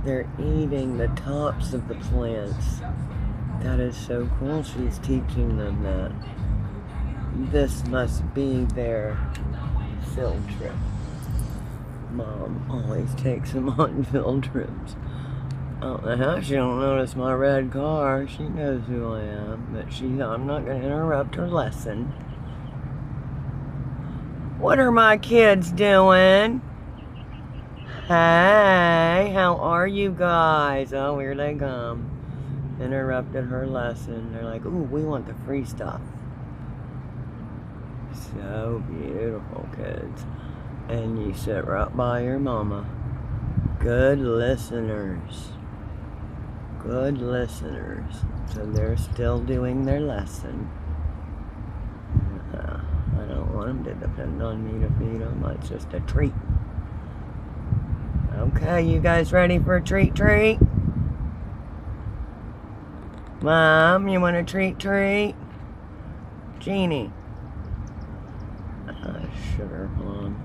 They're eating the tops of the plants. That is so cool. She's teaching them that. This must be their field trip. Mom always takes them on field trips. I don't know how she don't notice my red car. She knows who I am, but I'm not going to interrupt her lesson. What are my kids doing? Hey, how are you guys? Oh, here they come. Interrupted her lesson. They're like, ooh, we want the free stuff. So beautiful, kids. And you sit right by your mama. Good listeners. Good listeners. So they're still doing their lesson. I don't want them to depend on me to feed them. It's just a treat. Okay, you guys ready for a treat? Mom, you want a treat? Jeannie. Sugar, Mom.